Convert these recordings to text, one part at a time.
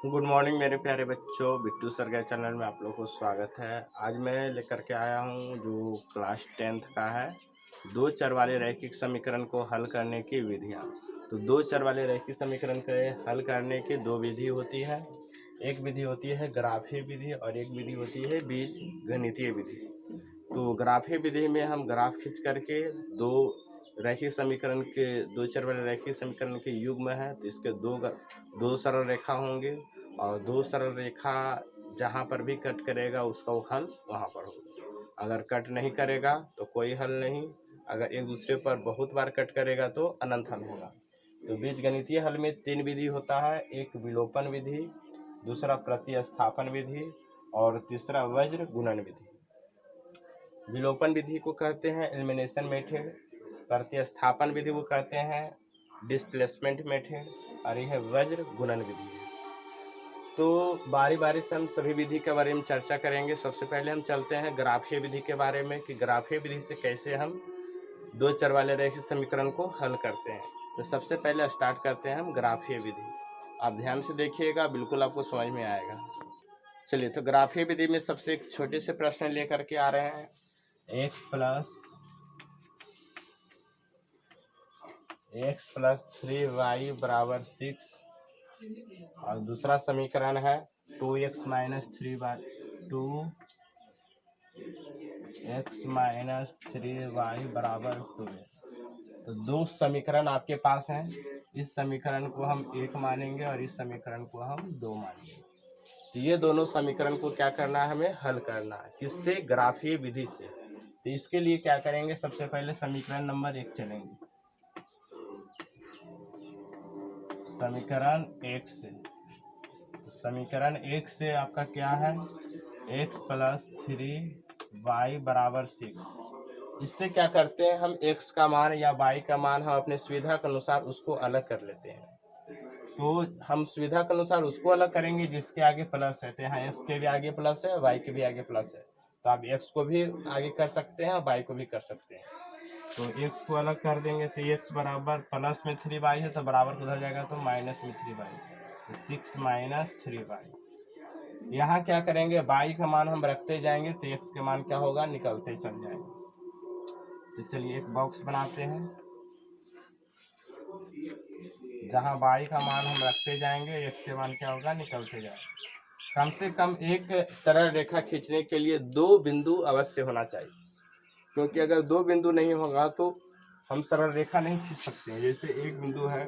Good morning मेरे प्यारे बच्चों, बिट्टू सर के चैनल में आप लोगों को स्वागत है। आज मैं लेकर के आया हूँ जो क्लास 10th का है, दो चर वाले रैखिक समीकरण को हल करने की विधियाँ। तो दो चर वाले रैखिक समीकरण को हल करने की दो विधि होती है। एक विधि होती है ग्राफीय विधि और एक विधि होती है बीजगणितीय विधि। तो ग्राफीय विधि में हम ग्राफ खींच करके दो रैखिक समीकरण के दो चर वाले रैखिक समीकरण के युग्म है, तो इसके दो सरल रेखा होंगे और दो सरल रेखा जहाँ पर भी कट करेगा उसका वो हल वहाँ पर होगा। अगर कट नहीं करेगा तो कोई हल नहीं, अगर एक दूसरे पर बहुत बार कट करेगा तो अनंत हल होगा। तो बीजगणितीय हल में तीन विधि होता है, एक विलोपन विधि, दूसरा प्रतिस्थापन विधि और तीसरा वज्र गुणन विधि। विलोपन विधि को कहते हैं एलिमिनेशन मेथड, प्रतिस्थापन विधि को कहते हैं डिस्प्लेसमेंट मेथड और यह वज्र गुणन विधि है। तो बारी बारी से हम सभी विधि के बारे में चर्चा करेंगे। सबसे पहले हम चलते हैं ग्राफीय विधि के बारे में कि ग्राफीय विधि से कैसे हम दो चर वाले रैखिक समीकरण को हल करते हैं। तो सबसे पहले स्टार्ट करते हैं हम ग्राफीय विधि। आप ध्यान से देखिएगा, बिल्कुल आपको समझ में आएगा। चलिए, तो ग्राफीय विधि में सबसे एक छोटे से प्रश्न लेकर के आ रहे हैं। x प्लस 3y बराबर 6 और दूसरा समीकरण है 2x माइनस 3y बराबर 2। तो दो समीकरण आपके पास हैं। इस समीकरण को हम 1 मानेंगे और इस समीकरण को हम 2 मानेंगे। तो ये दोनों समीकरण को क्या करना है, हमें हल करना है। किससे? ग्राफीय विधि से। तो इसके लिए क्या करेंगे, सबसे पहले समीकरण नंबर 1 चलेंगे। समीकरण 1 से, तो समीकरण 1 से आपका क्या है, x प्लस 3y बराबर 6। इससे क्या करते हैं, हम x का मान या y का मान हम अपने सुविधा के अनुसार उसको अलग कर लेते हैं। तो हम सुविधा के अनुसार उसको अलग करेंगे जिसके आगे प्लस है। तो यहाँ x के भी आगे प्लस है, y के भी आगे प्लस है, तो आप x को भी आगे कर सकते हैं और y को भी कर सकते हैं। तो x को अलग कर देंगे तो x बराबर प्लस में 3y है तो बराबर उधर जाएगा तो माइनस में 3y, तो 6 माइनस 3y। यहाँ क्या करेंगे, y का मान हम रखते जाएंगे तो x के मान क्या होगा, निकलते चल जाएंगे। तो चलिए एक बॉक्स बनाते हैं जहाँ y का मान हम रखते जाएंगे, x के मान क्या होगा, निकलते जाएंगे। कम से कम एक सरल रेखा खींचने के लिए दो बिंदु अवश्य होना चाहिए, क्योंकि अगर दो बिंदु नहीं होगा तो हम सरल रेखा नहीं खींच सकते हैं। जैसे एक बिंदु है,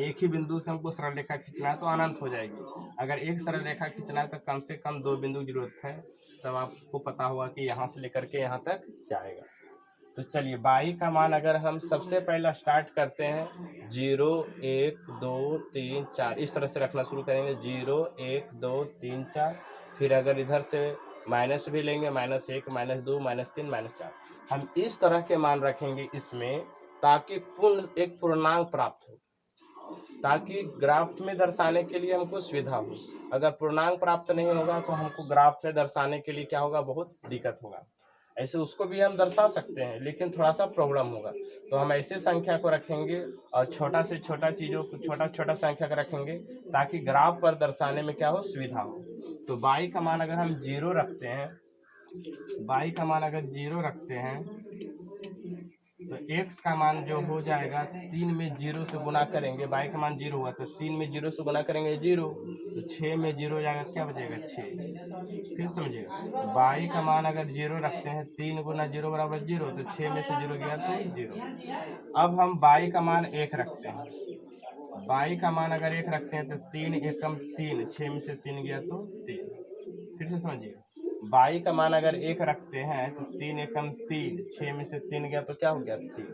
एक ही बिंदु से हमको सरल रेखा खींचना है तो अनंत हो जाएगी। अगर एक सरल रेखा खींचना है तो कम से कम दो बिंदु की जरूरत है, तब आपको पता होगा कि यहाँ से लेकर के यहाँ तक जाएगा। तो चलिए y का मान अगर हम सबसे पहला स्टार्ट करते हैं 0 1 2 3 4, इस तरह से रखना शुरू करेंगे 0 1 2 3 4। फिर अगर इधर से माइनस भी लेंगे, -1 -2 -3 -4, हम इस तरह के मान रखेंगे इसमें, ताकि एक पूर्णांक प्राप्त हो, ताकि ग्राफ में दर्शाने के लिए हमको सुविधा हो। अगर पूर्णांक प्राप्त नहीं होगा तो हमको ग्राफ में दर्शाने के लिए क्या होगा, बहुत दिक्कत होगा। ऐसे उसको भी हम दर्शा सकते हैं लेकिन थोड़ा सा प्रॉब्लम होगा। तो हम ऐसे संख्या को रखेंगे और छोटा से छोटा चीज़ों को छोटा संख्या का रखेंगे, ताकि ग्राफ पर दर्शाने में क्या हो, सुविधा हो। तो y का मान अगर हम 0 रखते हैं, y का मान अगर 0 रखते हैं तो x का मान जो हो जाएगा 3 में 0 से गुना करेंगे। y का मान 0 हुआ तो 3 में 0 से गुना करेंगे 0, तो 6 में 0 जाएगा, क्या बचेगा 6। फिर समझिएगा, y का मान अगर 0 रखते हैं, 3 गुना 0 बराबर 0, तो 6 में से 0 गया तो 0। अब हम y का मान 1 रखते हैं, y का मान अगर 1 रखते हैं तो 3 एकम 3, 6 में से 3 गया तो 3। फिर से समझिएगा, y का मान अगर 1 रखते हैं तो 3 एकम 3, 6 में से 3 गया तो क्या हो गया, 3।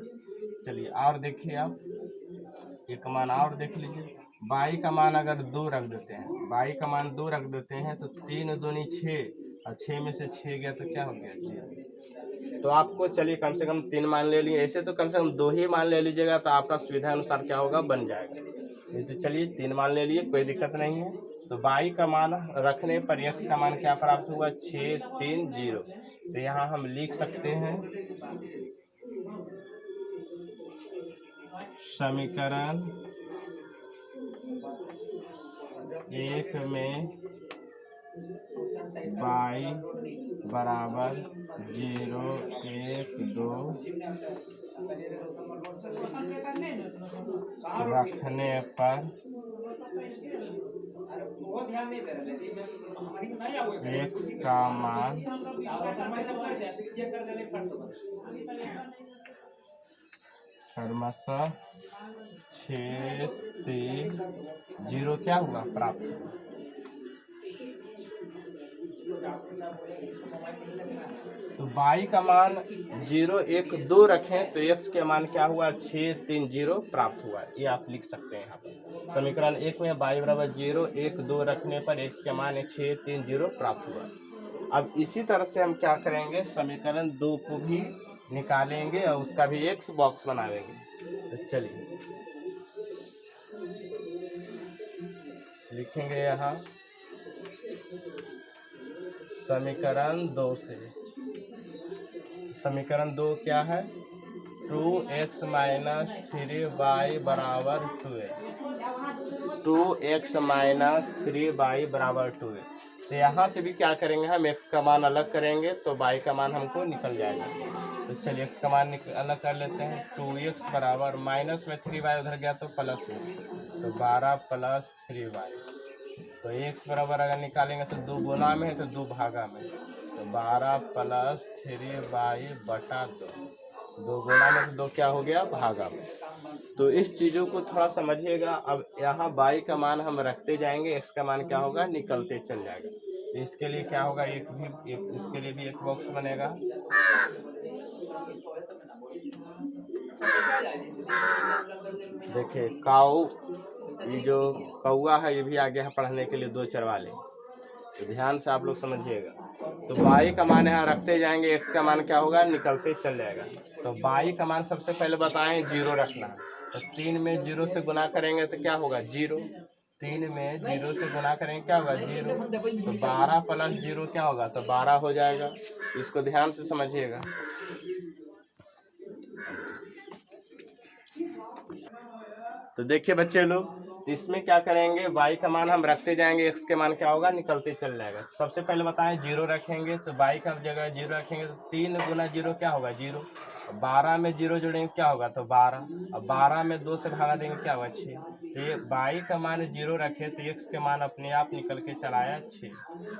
चलिए और देखिए, आप एक मान और देख लीजिए, y का मान अगर 2 रख देते हैं, y का मान 2 रख देते हैं तो 3 दूनी 6 और 6 में से 6 गया तो क्या हो गया, 6। तो आपको चलिए कम से कम 3 मान ले लिए, ऐसे तो कम से कम 2 ही मान ले लीजिएगा तो आपका सुविधा अनुसार क्या होगा, बन जाएगा। तो चलिए 3 मान ले लिए, कोई दिक्कत नहीं है। तो y का मान रखने पर x का मान क्या प्राप्त हुआ, 6 3 0। तो यहाँ हम लिख सकते हैं समीकरण 1 में y बराबर 0, 1, 2 रखने पर x का मान क्रमशः 6, 3, 0 क्या हुआ प्राप्त। तो y का मान 0, 1, 2 रखें तो x के मान क्या हुआ 6, 3, 0 प्राप्त हुआ। ये आप लिख सकते हैं यहाँ पर। समीकरण 1 में y बराबर 0, 1, 2 रखने पर x के मान 6, 3, 0 प्राप्त हुआ। अब इसी तरह से हम क्या करेंगे, समीकरण 2 को भी निकालेंगे और उसका भी एक बॉक्स बनाएंगे। तो चलिए लिखेंगे यहाँ समीकरण 2 से। समीकरण 2 क्या है, 2x माइनस 3y बराबर 2 2x माइनस 3y बराबर 2। तो यहाँ से भी क्या करेंगे, हम x का मान अलग करेंगे तो y का मान हमको निकल जाएगा। तो चलिए x का मान अलग कर लेते हैं। 2x बराबर माइनस में 3y उधर गया तो प्लस में, तो 12 प्लस 3y। तो x बराबर अगर निकालेंगे तो 2 गुना में है तो 2 भागा में, तो 12 प्लस 3y बटा 2 गुना में तो 2 क्या हो गया भागा में। तो इस चीज़ों को थोड़ा समझिएगा। अब यहाँ y का मान हम रखते जाएंगे, x का मान क्या होगा निकलते चल जाएगा। तो इसके लिए क्या होगा, इसके लिए भी एक बॉक्स बनेगा। देखिए काऊ, ये जो कौआ है ये भी आगे है पढ़ने के लिए 2 अक्षर वाले, तो ध्यान से आप लोग समझिएगा। तो y का मान यहाँ रखते जाएंगे, x का मान क्या होगा निकलते चल जाएगा। तो y का मान सबसे पहले बताएं 0 रखना है। तो 3 में 0 से गुना करेंगे तो क्या होगा 0, 3 में 0 से गुना करेंगे क्या होगा 0। तो 12 प्लस 0 क्या होगा, तो 12 हो जाएगा। इसको ध्यान से समझिएगा। तो देखिए बच्चे लोग, इसमें क्या करेंगे, y का मान हम रखते जाएंगे, x के मान क्या होगा निकलते चल जाएगा। सबसे पहले बताएं 0 रखेंगे, तो y का जगह 0 रखेंगे तो 3 गुना 0 क्या होगा 0। 12 में 0 जोड़ेंगे क्या होगा तो 12, और 12 में 2 से भागा देंगे क्या होगा 6। तो ये y का मान 0 रखे तो x के मान अपने आप निकल के चलाया 6।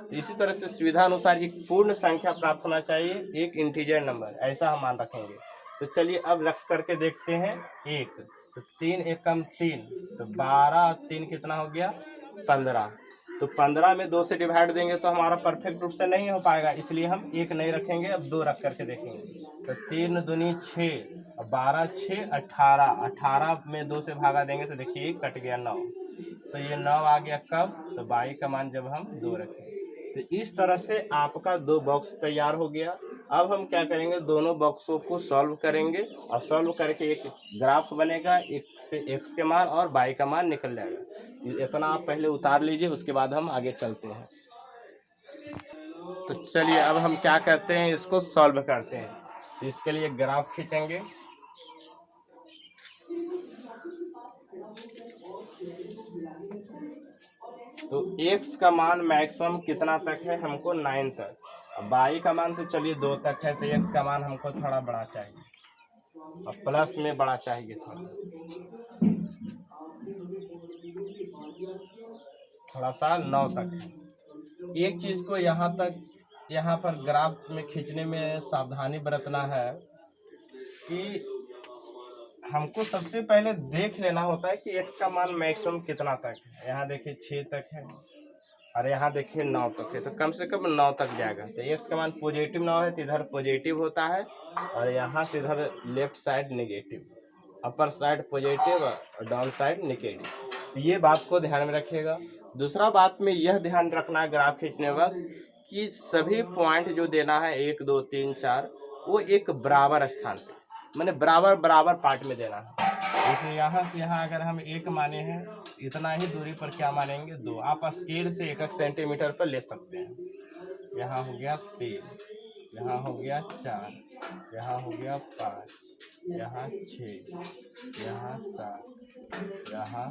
तो इसी तरह से सुविधा अनुसार एक पूर्ण संख्या प्राप्त होना चाहिए, एक इंटीजर नंबर, ऐसा हम मान रखेंगे। तो चलिए अब रख करके देखते हैं 1, तो 3 एकम 3, तो 12 3 कितना हो गया 15। तो 15 में 2 से डिवाइड देंगे तो हमारा परफेक्ट रूप से नहीं हो पाएगा, इसलिए हम 1 नहीं रखेंगे, अब 2 रख करके देखेंगे। तो 3 दूनी 6, 12 6 18, 18 में 2 से भागा देंगे तो देखिए 1 कट गया 9। तो ये 9 आ गया कब, तो y का मान जब हम 2 रखेंगे। तो इस तरह से आपका 2 बॉक्स तैयार हो गया। अब हम क्या करेंगे, दोनों बॉक्सों को सॉल्व करेंगे और सॉल्व करके एक ग्राफ बनेगा, एक से x के मान और y का मान निकल जाएगा। इतना आप पहले उतार लीजिए, उसके बाद हम आगे चलते हैं। तो चलिए अब हम क्या करते हैं, इसको सॉल्व करते हैं। तो इसके लिए ग्राफ खींचेंगे। तो x का मान मैक्सिमम कितना तक है, हमको 9 तक। अब y का मान तो चलिए 2 तक है, तो x का मान हमको थोड़ा बड़ा चाहिए, और प्लस में बड़ा चाहिए थोड़ा सा 9 तक है। एक चीज़ को यहाँ पर ग्राफ में खींचने में सावधानी बरतना है कि हमको सबसे पहले देख लेना होता है कि x का मान मैक्सिमम कितना तक है। यहाँ देखिए 6 तक है और यहाँ देखिए 9 तक है, तो कम से कम 9 तक जाएगा। तो x का मान पॉजिटिव 9 है तो इधर पॉजिटिव होता है, और यहाँ से इधर left side negative, upper side positive और डाउन साइड नेगेटिव। तो ये बात को ध्यान में रखिएगा। दूसरा बात में यह ध्यान रखना है ग्राफ खींचने वक्त कि सभी पॉइंट जो देना है 1 2 3 4 वो एक बराबर स्थान पे, मैंने बराबर बराबर पार्ट में देना है। जैसे यहाँ से यहाँ अगर हम 1 माने हैं, इतना ही दूरी पर क्या मानेंगे 2। आप स्केल से 1 सेंटीमीटर पर ले सकते हैं। यहाँ हो गया 3, यहाँ हो गया 4, यहाँ हो गया 5, यहाँ 6, यहाँ 7, यहाँ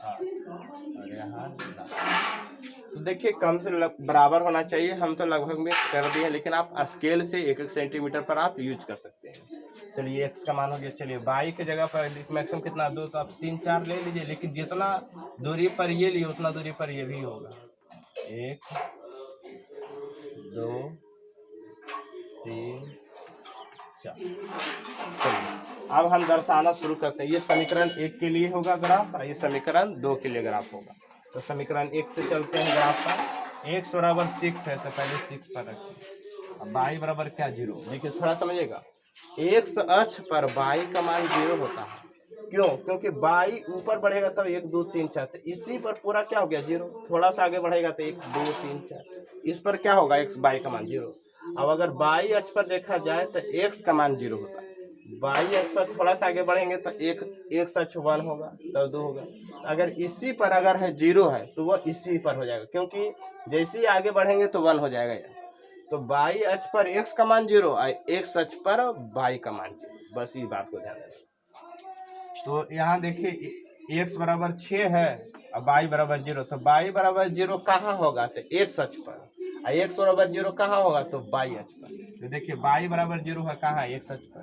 8 और यहाँ 9। तो देखिए कम से बराबर होना चाहिए। हम तो लगभग में कर दिए, लेकिन आप स्केल से 1-1 सेंटीमीटर पर आप यूज कर सकते हैं। चलिए x का मान हो गया। चलिए y की जगह पर मैक्सिमम कितना 2, तो आप 3-4 ले लीजिए, लेकिन जितना दूरी पर ये लिए उतना दूरी पर ये भी होगा। 1 2 3 4। चलिए अब हम दर्शाना शुरू करते हैं। ये समीकरण 1 के लिए होगा ग्राफ और ये समीकरण 2 के लिए ग्राफ होगा। तो समीकरण 1 से चलते हैं ग्राफ पर। x बराबर 6 है तो पहले 6 पर रखें। अब y बराबर क्या 0। देखिए थोड़ा समझिएगा, x अक्ष पर y का मान 0 होता है। क्यों? क्योंकि y ऊपर बढ़ेगा तब 1 2 3 4, तो इसी पर पूरा क्या हो गया 0। थोड़ा सा आगे बढ़ेगा तो 1 2 3 4, इस पर क्या होगा x y का मान 0। अब अगर y अक्ष पर देखा जाए तो x का मान 0 होता है। y अक्ष पर थोड़ा सा आगे बढ़ेंगे तो एक अक्ष 1 होगा, तब 2 होगा। अगर इसी पर अगर है 0 है तो वह इसी पर हो जाएगा, क्योंकि जैसे ही आगे बढ़ेंगे तो 1 हो जाएगा। तो y अक्ष पर x का मान 0 और x अक्ष पर y का मान 0। बस ये बात को ध्यान रखिए। तो यहाँ देखिए x बराबर 6 है और y बराबर 0, तो y बराबर 0 कहाँ होगा तो x अक्ष पर, और x बराबर 0 कहाँ होगा तो y अक्ष पर। तो देखिए y बराबर 0 है कहाँ, x अक्ष पर।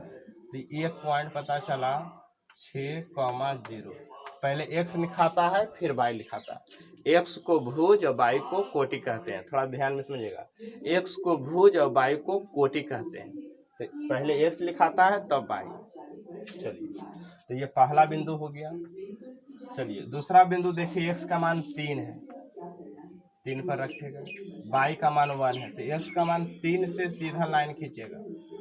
तो एक पॉइंट पता चला 6,0। पहले x लिखाता है फिर y लिखाता है। x को भुज और y को कोटि कहते हैं। थोड़ा ध्यान में समझिएगा, x को भुज और y को कोटि कहते हैं। तो पहले x लिखाता है तब y। चलिए तो ये पहला बिंदु हो गया। चलिए दूसरा बिंदु देखिए, x का मान 3 है, 3 पर रखेगा। y का मान 1 है, तो x का मान 3 से सीधा लाइन खींचेगा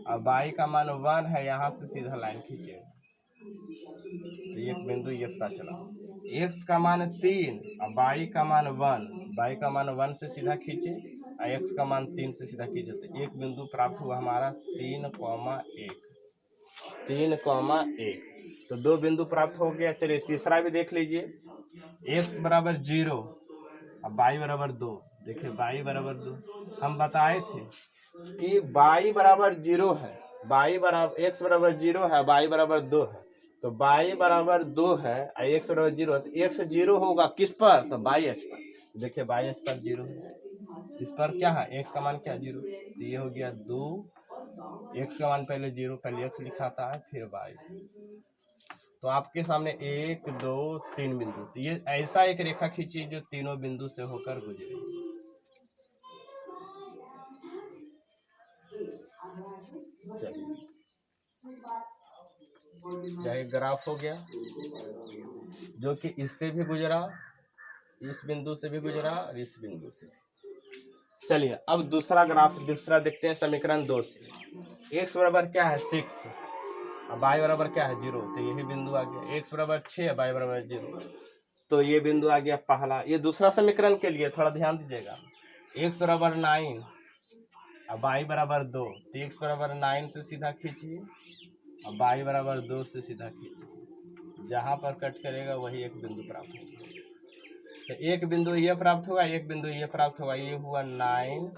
और y का मान 1 है, यहाँ से सीधा लाइन खींचेगा। तो एक बिंदु ये पता चला। x का मान 3 और y का मान 1, y का मान 1 से सीधा खींचे और x का मान 3 से सीधा खींचे, तो एक बिंदु प्राप्त हुआ हमारा 3,1। तो 2 बिंदु प्राप्त हो गया। चलिए तीसरा भी देख लीजिए, x बराबर 0 और y बराबर 2। देखिए y बराबर 2 हम बताए थे कि y बराबर 0 है, y बराबर x बराबर 0 है, y बराबर 2 है। तो y बराबर 2 है और x बराबर 0 है, तो x 0 होगा किस पर तो y अक्ष पर। देखिए y अक्ष पर 0 है, इस पर क्या है x का मान क्या 0। तो ये हो गया 2, x का मान पहले 0, पहले x लिखाता है फिर y। तो आपके सामने 1 2 3 बिंदु, तो ये ऐसा एक रेखा खींचिए जो तीनों बिंदु से होकर गुजरे। चलिए यह ग्राफ हो गया जो कि इससे भी गुजरा, इस बिंदु से भी गुजरा और इस बिंदु से। चलिए अब दूसरा ग्राफ दूसरा देखते हैं समीकरण 2 से। x बराबर क्या है 6 और y बराबर क्या है 0, तो यही बिंदु आ गया। x बराबर 6 y बराबर 0, तो ये बिंदु आ गया पहला। ये दूसरा समीकरण के लिए थोड़ा ध्यान दीजिएगा, x बराबर 9 और y बराबर 2, तो x बराबर 9 से सीधा खींचिए और y बराबर 2 से सीधा खींचिए। जहाँ पर कट करेगा वही एक बिंदु प्राप्त होगा। तो एक बिंदु ये प्राप्त होगा, एक बिंदु ये प्राप्त होगा। ये हुआ 9,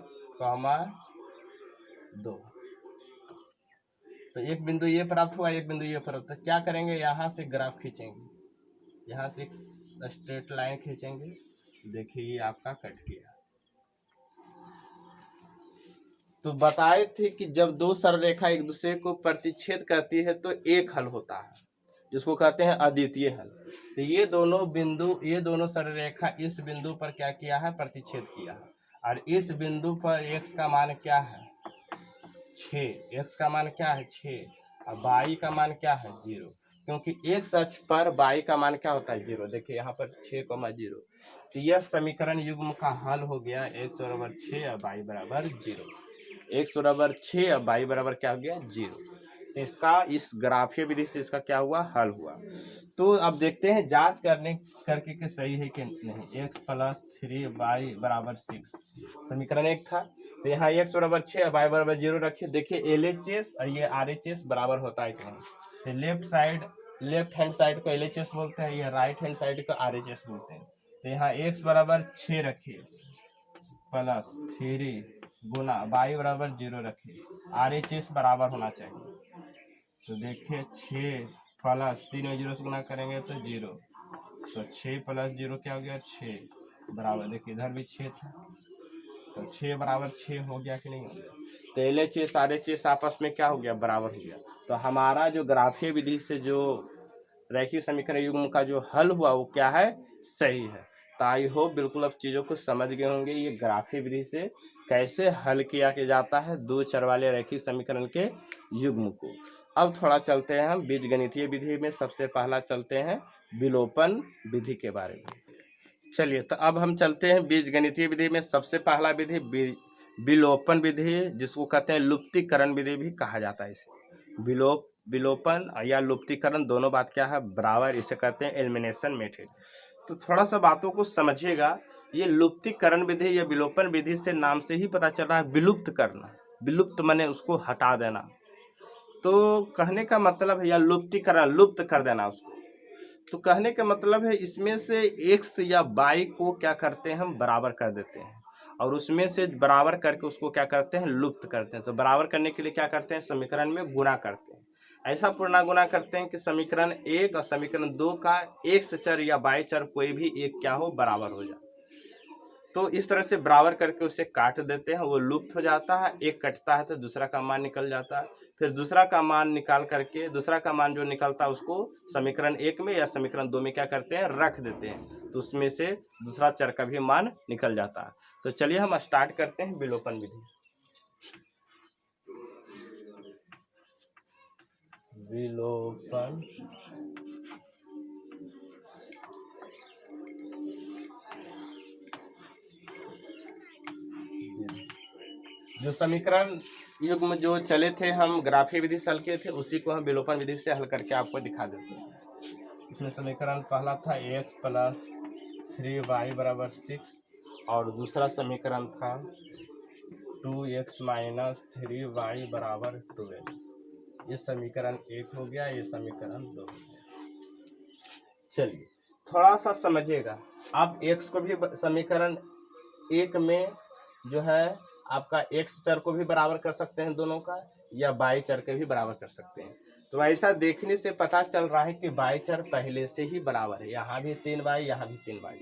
2। तो एक बिंदु ये प्राप्त हुआ, एक बिंदु ये प्राप्त। तो क्या करेंगे, यहाँ से ग्राफ खींचेंगे, यहाँ से एक स्ट्रेट लाइन खींचेंगे। देखिए ये आपका कट गया। तो बताए थे कि जब दो सरलरेखा एक दूसरे को प्रतिच्छेद करती है तो एक हल होता है, जिसको कहते हैं अद्वितीय हल। तो ये दोनों सरलरेखा इस बिंदु पर क्या किया है, प्रतिच्छेद किया है। और इस बिंदु पर x का मान क्या है 6, x का मान क्या है 6 और y का मान क्या है 0, क्योंकि x अक्ष पर y का मान क्या होता है 0। देखिए यहाँ पर 6,0। तो यह समीकरण युग्म का हल हो गया, x बराबर 6 और y बराबर 0। x बराबर 6 और y बराबर क्या हो गया 0। तो इसका इस ग्राफीय विधि से इसका क्या हुआ, हल हुआ। तो अब देखते हैं जांच करके कि सही है कि नहीं। x + 3y बराबर 6 समीकरण 1 था। तो यहाँ x बराबर 6 और y बराबर 0 रखिए। देखिए LHS और ये RHS बराबर होता है कि नहीं। तो लेफ्ट हैंड साइड को LHS बोलते हैं, ये राइट हैंड साइड को RHS बोलते हैं। तो यहाँ x बराबर 6 रखिए + 3 गुना y बराबर 0 रखिए। RHS बराबर होना चाहिए। तो देखिए 6 प्लस 3 में 0 से गुना करेंगे तो 0, तो 6 प्लस 0 क्या हो गया 6 बराबर, देखिए इधर भी 6 था तो 6 बराबर 6 हो गया कि नहीं हो गया। तो LHS RHS आपस में क्या हो गया बराबर हो गया। तो हमारा जो ग्राफीय विधि से जो रैखिक समीकरण युग्म का जो हल हुआ वो क्या है, सही है। तो आई होप बिल्कुल अब चीज़ों को समझ गए होंगे ये ग्राफीय विधि से कैसे हल किया जाता है दो चर वाले रैखिक समीकरण के युग्म को। अब थोड़ा चलते हैं हम बीजगणितीय विधि में। सबसे पहला चलते हैं विलोपन विधि के बारे में। चलिए तो अब हम चलते हैं बीजगणितीय विधि में। सबसे पहला विधि विलोपन विधि, जिसको कहते हैं लुप्तीकरण विधि भी कहा जाता है। इसे विलोपन या लुप्तीकरण दोनों बात क्या है बराबर, इसे कहते हैं एलिमिनेशन मेथड। तो थोड़ा सा बातों को समझिएगा। ये लुप्तीकरण विधि या विलोपन विधि से नाम से ही पता चल रहा है विलुप्त करना। विलुप्त माने उसको हटा देना। तो कहने का मतलब है या लुप्तीकरण, लुप्त कर देना उसको। तो कहने का मतलब है इसमें से x या y को क्या करते हैं हम बराबर कर देते हैं, और उसमें से बराबर करके उसको क्या करते हैं लुप्त करते हैं। तो बराबर करने के लिए क्या करते हैं समीकरण में गुणा करते हैं। ऐसा पूर्णा गुणा करते हैं कि समीकरण 1 और समीकरण 2 का x चर या y चर कोई भी एक क्या हो बराबर हो जाए। तो इस तरह से बराबर करके उसे काट देते हैं, वो लुप्त हो जाता है। एक कटता है तो दूसरा का मान निकल जाता है। फिर दूसरा का मान निकाल करके दूसरा का मान जो निकलता है उसको समीकरण 1 में या समीकरण 2 में क्या करते हैं रख देते हैं, तो उसमें से दूसरा चर का भी मान निकल जाता है। तो चलिए हम स्टार्ट करते हैं विलोपन विधि। विलोपन जो समीकरण युग्म जो चले थे हम ग्राफीय विधि से हल किए थे, उसी को हम विलोपन विधि से हल करके आपको दिखा देते हैं। इसमें समीकरण पहला था x प्लस 3y बराबर 6 और दूसरा समीकरण था 2x माइनस 3y बराबर 12। ये समीकरण 1 हो गया, ये समीकरण 2 हो गया। चलिए थोड़ा सा समझिएगा। आप x को भी समीकरण 1 में जो है आपका x चर को भी बराबर कर सकते हैं दोनों का, या y चर के भी बराबर कर सकते हैं। तो ऐसा देखने से पता चल रहा है कि y चर पहले से ही बराबर है, यहाँ भी 3y यहाँ भी 3y।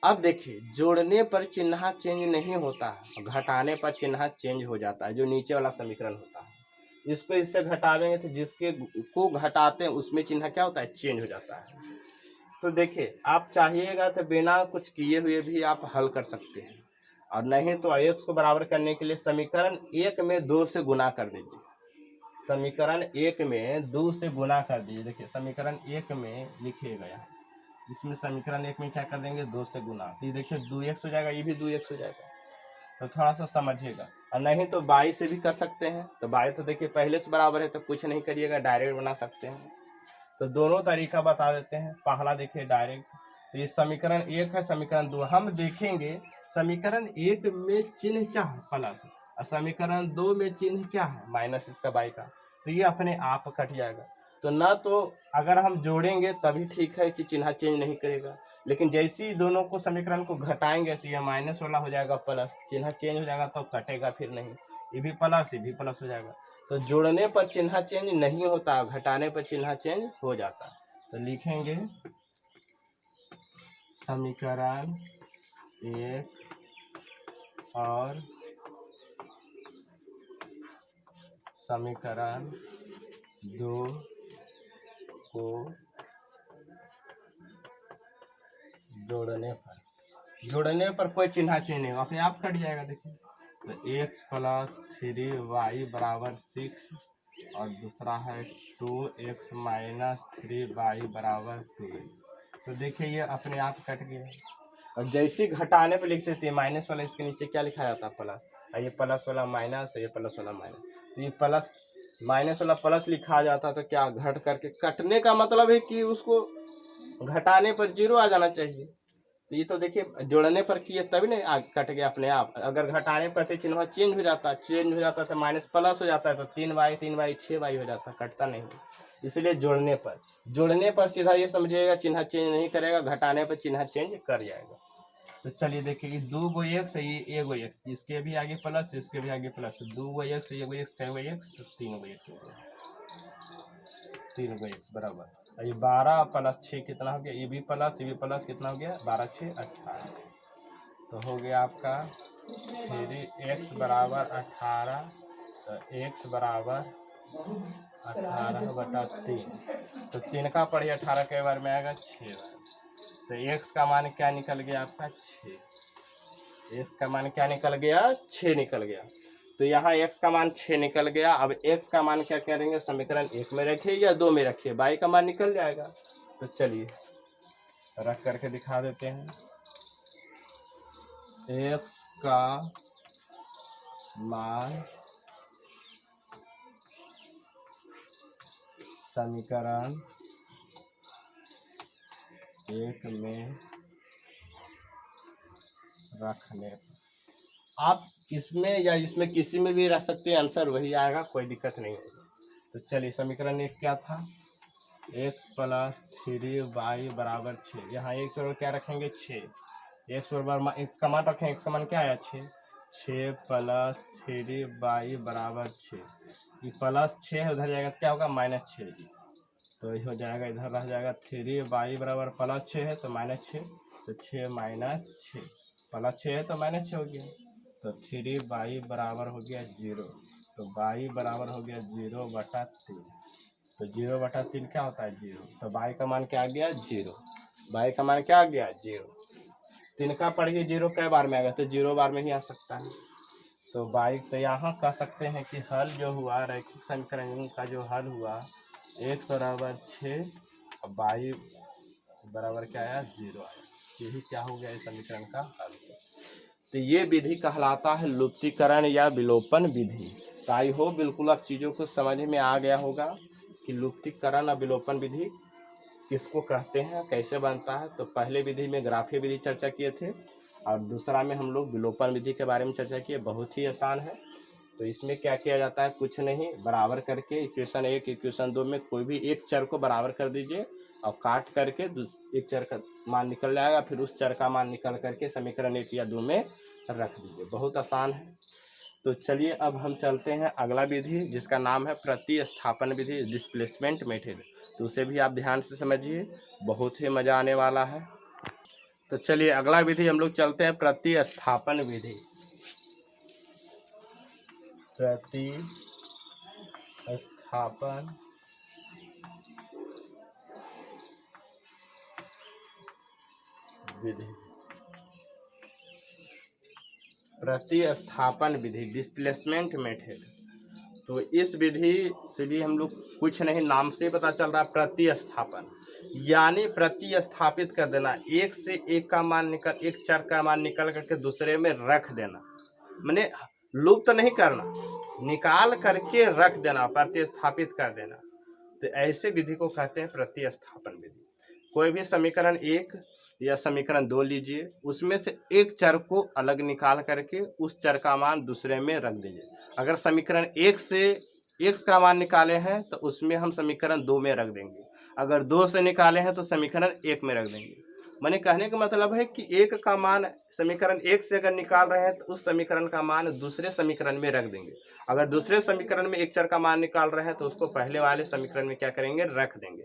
अब देखिए जोड़ने पर चिन्ह चेंज नहीं होता है, घटाने पर चिन्ह चेंज हो जाता है, जो नीचे वाला समीकरण होता है। इसको इससे घटावेंगे तो जिसके को घटाते हैं उसमें चिन्ह क्या होता है चेंज हो जाता है। तो देखिए आप चाहिएगा तो बिना कुछ किए हुए भी आप हल कर सकते हैं, और नहीं तो x को बराबर करने के लिए समीकरण 1 में 2 से गुना कर दीजिए। समीकरण 1 में 2 से गुना कर दीजिए। देखिए समीकरण 1 में लिखिएगा यहाँ, इसमें समीकरण 1 में क्या कर देंगे 2 से गुना, तो ये देखिए 2x हो जाएगा, ये भी 2x हो जाएगा। तो थोड़ा सा समझिएगा। और नहीं तो y से भी कर सकते हैं। तो y तो देखिए पहले से बराबर है तो कुछ नहीं करिएगा, डायरेक्ट बना सकते हैं। तो दोनों तरीका बता देते हैं। पहला देखिए डायरेक्ट, तो ये समीकरण 1 है, समीकरण 2 हम देखेंगे। समीकरण 1 में चिन्ह क्या है प्लस, और समीकरण 2 में चिन्ह क्या है माइनस इसका y का, तो ये अपने आप कट जाएगा। तो ना तो अगर हम जोड़ेंगे तभी ठीक है कि चिन्ह चेंज नहीं करेगा, लेकिन जैसे ही दोनों को समीकरण को घटाएंगे तो ये माइनस वाला हो जाएगा प्लस, चिन्ह चेंज हो जाएगा तो कटेगा फिर नहीं, ये भी प्लस ये भी प्लस हो जाएगा। तो जोड़ने पर चिन्ह चेंज नहीं होता, घटाने पर चिन्ह चेंज हो जाता। तो लिखेंगे समीकरण 1 और समीकरण 2 को जोड़ने पर कोई चिन्ह चेंज नहीं होगा, अपने आप कट जाएगा। देखिए तो x प्लस 3y बराबर 6 और दूसरा है 2x माइनस 3y बराबर 2। तो देखिए ये अपने आप कट गया। और जैसे घटाने पे लिखते थे माइनस वाला इसके नीचे क्या लिखा जाता है प्लस, और ये प्लस वाला माइनस है, ये प्लस वाला माइनस, तो ये प्लस माइनस वाला प्लस लिखा जाता तो क्या घट करके कटने का मतलब है कि उसको घटाने पर 0 आ जाना चाहिए। तो ये तो देखिए जोड़ने पर किए तभी नहीं कट गया अपने आप। अगर घटाने पर चिन्ह चेंज हो जाता तो माइनस प्लस हो जाता है, तो 3y 6y हो जाता, कटता नहीं। इसलिए जोड़ने पर सीधा ये समझिएगा चिन्ह चेंज नहीं करेगा, घटाने पर चिन्ह चेंज कर जाएगा। तो चलिए देखिए 2 गो x है, ये 1 गो x, इसके भी आगे प्लस इसके भी आगे प्लस, 2 गो x 1 गो x 6 गो x तो 3 गो x हो गया। 3 को x बराबर, ये 12 प्लस 6 कितना हो गया, ये भी प्लस कितना हो गया 12 6 18। तो हो गया आपका 3x बराबर 18, तो x बराबर 18/3। तो 3 का पढ़िए 18 के बार में आएगा 6 बार। तो x का मान क्या निकल गया आपका 6, x का मान क्या निकल गया 6 निकल गया। तो यहाँ x का मान 6 निकल गया। अब x का मान क्या करेंगे, समीकरण 1 में रखिए या 2 में रखिए, y का मान निकल जाएगा। तो चलिए रख करके दिखा देते हैं। x का मान समीकरण 1 में रखने, आप इसमें या इसमें किसी में भी रख सकते हैं, आंसर वही आएगा, कोई दिक्कत नहीं होगी। तो चलिए समीकरण 1 क्या था, x प्लस 3y बराबर 6। यहाँ x बराबर क्या रखेंगे 6, x बराबर x का मान रखें, x का मान क्या आया 6 प्लस 3y बराबर 6। ये प्लस 6 है, उधर जाएगा तो क्या होगा -6 जी। तो ये हो जाएगा, इधर रह जाएगा 3y बराबर प्लस 6 है तो -6, तो 6 -6 प्लस 6 है तो -6 हो गया। तो 3y बराबर हो गया 0, तो y बराबर हो गया 0/3। तो 0/3 क्या होता है 0, तो y का मान क्या आ गया 0, y का मान क्या आ गया 0। 3 का पढ़िए 0 कै बार में आएगा, तो 0 बार में ही आ सकता है। तो y, तो यहाँ कह सकते हैं कि हल जो हुआ रैखिक समीकरण का जो हल हुआ x बराबर 6 और y बराबर क्या आया 0 आया। यही क्या हो गया इस समीकरण का हल। तो ये विधि कहलाता है लुप्तीकरण या विलोपन विधि। तो आई होप बिल्कुल आप चीज़ों को समझ में आ गया होगा कि लुप्तीकरण और विलोपन विधि किसको कहते हैं, कैसे बनता है। तो पहले विधि में ग्राफीय विधि चर्चा किए थे और दूसरा में हम लोग विलोपन विधि के बारे में चर्चा किए। बहुत ही आसान है। तो इसमें क्या किया जाता है, कुछ नहीं, बराबर करके इक्वेशन 1 इक्वेशन 2 में कोई भी एक चर को बराबर कर दीजिए और काट करके एक चर का मान निकल जाएगा, फिर उस चर का मान निकल करके समीकरण 1 या 2 में रख दीजिए। बहुत आसान है। तो चलिए अब हम चलते हैं अगला विधि जिसका नाम है प्रतिस्थापन विधि, डिस्प्लेसमेंट मेथड। तो उसे भी आप ध्यान से समझिए, बहुत ही मज़ा आने वाला है। तो चलिए अगला विधि हम लोग चलते हैं प्रतिस्थापन विधि। प्रतिस्थापन विधि, प्रतिस्थापन विधि डिस्प्लेसमेंट मेथड। तो इस विधि से भी हम लोग कुछ नहीं, नाम से पता चल रहा है प्रतिस्थापन, यानी प्रतिस्थापित कर देना, एक से एक का मान निकल, एक चर का मान निकल करके दूसरे में रख देना, माने लुप्त नहीं करना, निकाल करके रख देना, प्रतिस्थापित कर देना। तो ऐसे विधि को कहते हैं प्रतिस्थापन विधि। कोई भी समीकरण 1 या समीकरण 2 लीजिए, उसमें से एक चर को अलग निकाल करके उस चर का मान दूसरे में रख दीजिए। अगर समीकरण 1 से x का मान निकाले हैं तो उसमें हम समीकरण 2 में रख देंगे, अगर 2 से निकाले हैं तो समीकरण 1 में रख देंगे। मैंने कहने का मतलब है कि एक का मान समीकरण 1 से अगर निकाल रहे हैं तो उस समीकरण का मान दूसरे समीकरण में रख देंगे। अगर दूसरे समीकरण में एक चर का मान निकाल रहे हैं तो उसको पहले वाले समीकरण में क्या करेंगे, रख देंगे।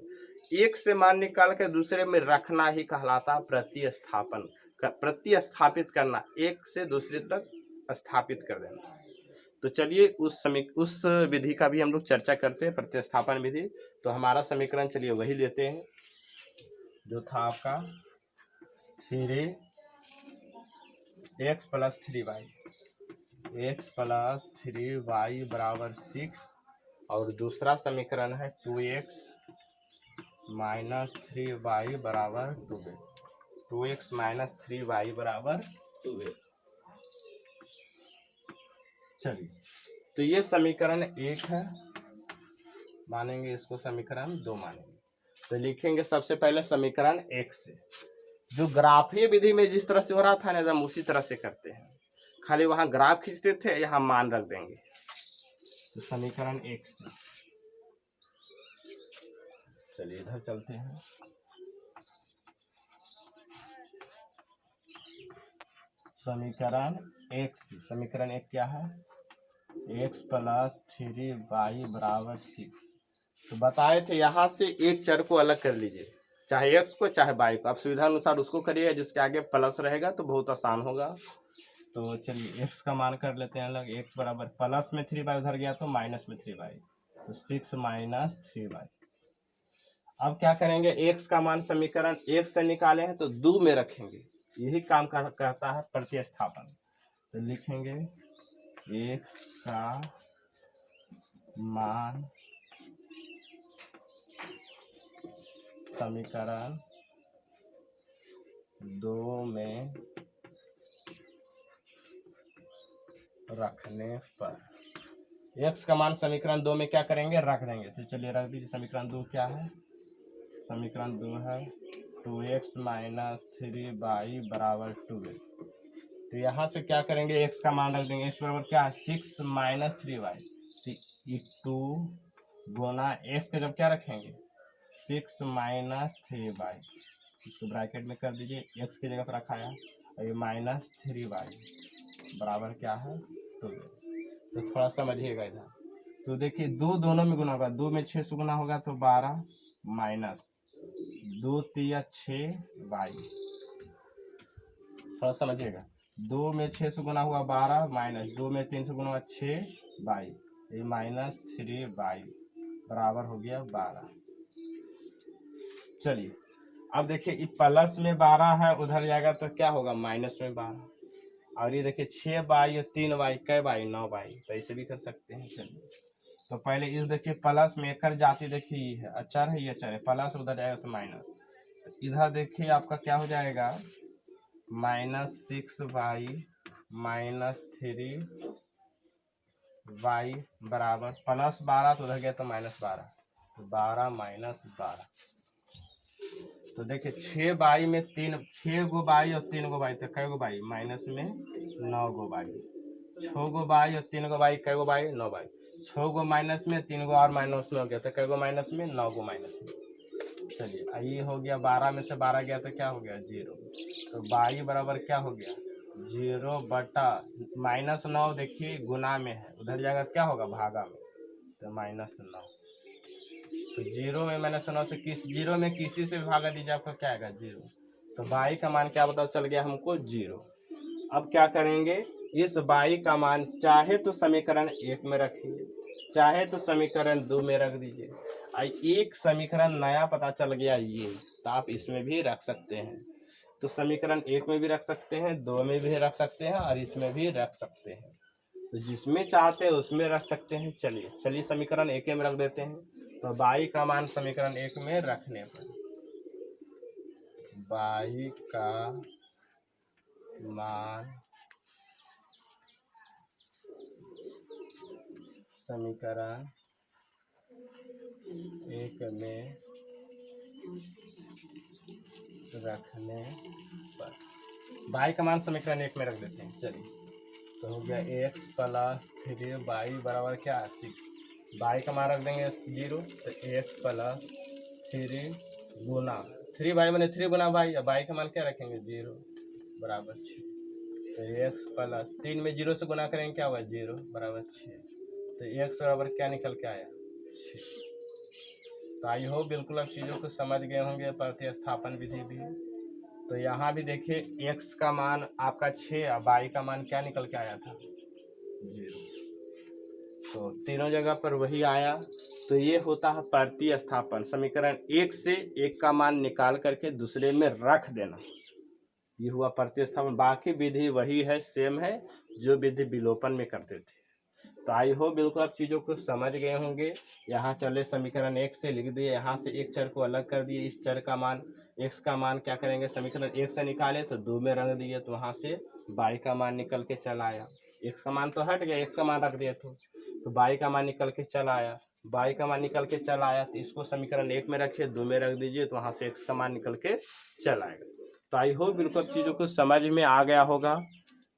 एक से मान निकाल के दूसरे में रखना ही कहलाता प्रतिस्थापन, प्रतिस्थापित करना, एक से दूसरे तक स्थापित कर देना। तो चलिए उस विधि का भी हम लोग चर्चा करते हैं, प्रतिस्थापन विधि। तो हमारा समीकरण चलिए वही लेते हैं जो था आपका 3x plus 3y, x plus 3y बराबर 6, और दूसरा समीकरण है 2x माइनस 3y बराबर 2a, 2x माइनस 3y बराबर 2a। चलिए तो ये समीकरण 1 है, मानेंगे इसको समीकरण 2 मानेंगे। तो लिखेंगे सबसे पहले समीकरण 1 से, जो ग्राफीय विधि में जिस तरह से हो रहा था ना, हम उसी तरह से करते हैं, खाली वहां ग्राफ खींचते थे, यहाँ मान रख देंगे। तो समीकरण 1 से चलिए इधर चलते हैं। समीकरण 1 से, समीकरण 1 क्या है, x प्लस 3y बराबर 6। तो बताए थे यहाँ से एक चर को अलग कर लीजिए, चाहे एक्स को चाहे वाई को, आप सुविधा अनुसार उसको करिएगा, जिसके आगे प्लस रहेगा तो बहुत आसान होगा। तो चलिए एक्स का मान कर लेते हैं अलग, एक्स बराबर प्लस में 3y उधर गया तो माइनस में 3y, तो 6 माइनस 3y। अब क्या करेंगे, एक्स का मान समीकरण एक से निकाले हैं तो दो में रखेंगे, यही काम करता है प्रतिस्थापन। तो लिखेंगे एक्स का मान समीकरण 2 में रखने पर, एक्स का मान समीकरण 2 में क्या करेंगे, रख देंगे। तो चलिए रख दीजिए, समीकरण 2 क्या है, समीकरण 2 है 2x माइनस 3y बराबर 2x। तो यहाँ से क्या करेंगे, x का मान रख देंगे, x बराबर क्या है 6 माइनस 3y, तो 2 गुना x के जब क्या रखेंगे 6 माइनस 3y, इसको ब्रैकेट में कर दीजिए, x की जगह पर रखा है, और ये माइनस 3y बराबर क्या है 2x। तो थोड़ा समझिएगा इधर, तो देखिए दो दोनों में गुना होगा, 2 में 6 से गुना होगा तो 12 माइनस 2 तिया 6y, थोड़ा समझिएगा, 2 में 6 से गुना हुआ 12 माइनस 2 में 3 से गुना हुआ 6y, ये माइनस 3y बराबर हो गया 12। चलिए अब देखिए ये प्लस में 12 है, उधर जाएगा तो क्या होगा माइनस में 12, और ये देखिए 6y और 3y कै y 9y, तो ऐसे भी कर सकते हैं। चलिए तो पहले इस देखिए प्लस में एक जाती, देखिए ये है अचर है, ये अचर है, प्लस उधर जाएगा तो माइनस, तो इधर देखिए आपका क्या हो जाएगा माइनस 6y माइनस 3y बराबर प्लस 12, तो उधर गया तो माइनस 12, तो 12 माइनस 12। तो देखिए 6y में 6 गो y और 3 गो y, तो कै गो y माइनस में 9 गो y, 6 गो y और 3 गो y कै गो y 9 y, 6 गो माइनस में 3 गो और माइनस में हो गया, तो कै गो माइनस में 9 गो माइनस में। चलिए ये हो गया, 12 में से 12 गया तो क्या हो गया 0, तो y बराबर क्या हो गया 0 बटा माइनस 9, देखिए गुना में है, उधर जाएगा क्या होगा भागा में, तो माइनस 9, तो 0 में माइनस 9 से जीरो में किसी से भागा दीजिए, आपका क्या आएगा 0, तो y का मान क्या पता चल गया हमको 0। अब क्या करेंगे, इस y का मान चाहे तो समीकरण 1 में रखिए, चाहे तो समीकरण 2 में रख दीजिए, एक समीकरण नया पता चल गया ये, तो आप इसमें भी रख सकते हैं, तो समीकरण 1 में भी रख सकते हैं, 2 में भी रख सकते हैं, और इसमें भी रख सकते हैं, तो जिसमें चाहते हैं उसमें रख सकते हैं। चलिए समीकरण 1 में रख देते हैं, तो y का मान समीकरण 1 में रखने पर y का मान समीकरण 1 में रखने पर, y का मान समीकरण 1 में रख देते हैं। चलिए तो हो गया x प्लस 3y बराबर क्या 6, y का मान रख देंगे 0, तो x प्लस 3 गुना 3y मैंने 3 गुना y, अब y का मान क्या रखेंगे 0 बराबर 6, तो x प्लस 3 में 0 से गुना करेंगे क्या होगा 0 बराबर 6, तो x बराबर क्या निकल के आया 6। तो आई हो बिल्कुल अब चीज़ों को समझ गए होंगे, प्रतिस्थापन विधि भी। तो यहाँ भी देखिए x का मान आपका 6 और y का मान क्या निकल के आया था 0, तो तीनों जगह पर वही आया। तो ये होता है प्रतिस्थापन, समीकरण 1 से एक का मान निकाल करके दूसरे में रख देना, ये हुआ प्रतिस्थापन। बाकी विधि वही है, सेम है जो विधि विलोपन में करते थे। तो आई हो बिल्कुल आप चीज़ों को समझ गए होंगे। यहाँ चले समीकरण 1 से लिख दिए, यहाँ से एक चर को अलग कर दिए, इस चर का मान x का मान क्या करेंगे समीकरण 1 से निकाले तो 2 में रख दिए, तो वहाँ से y का मान निकल के चला आया, x का मान तो हट गया, x का मान रख दिए तो y का मान निकल के चला आया, y का मान निकल के चला आया, तो इसको समीकरण 1 में रखिए 2 में रख दीजिए, तो वहाँ से x का मान निकल के चला आएगा। तो आई होप बिल्कुल चीज़ों को समझ में आ गया होगा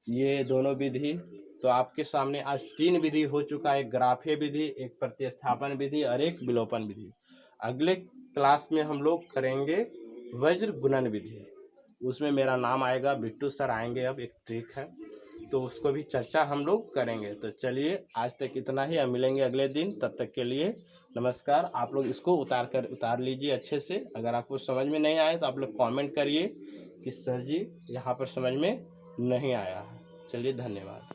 ये दोनों विधि। तो आपके सामने आज 3 विधि हो चुका है, एक ग्राफीय विधि, एक प्रतिस्थापन विधि और एक विलोपन विधि। अगले क्लास में हम लोग करेंगे वज्र गुणन विधि, उसमें मेरा नाम आएगा, बिट्टू सर आएंगे। अब एक ट्रिक है, तो उसको भी चर्चा हम लोग करेंगे। तो चलिए आज तक इतना ही, अब मिलेंगे अगले दिन, तब तक के लिए नमस्कार। आप लोग इसको उतार लीजिए अच्छे से। अगर आपको समझ में नहीं आए तो आप लोग कमेंट करिए कि सर जी यहाँ पर समझ में नहीं आया। चलिए धन्यवाद।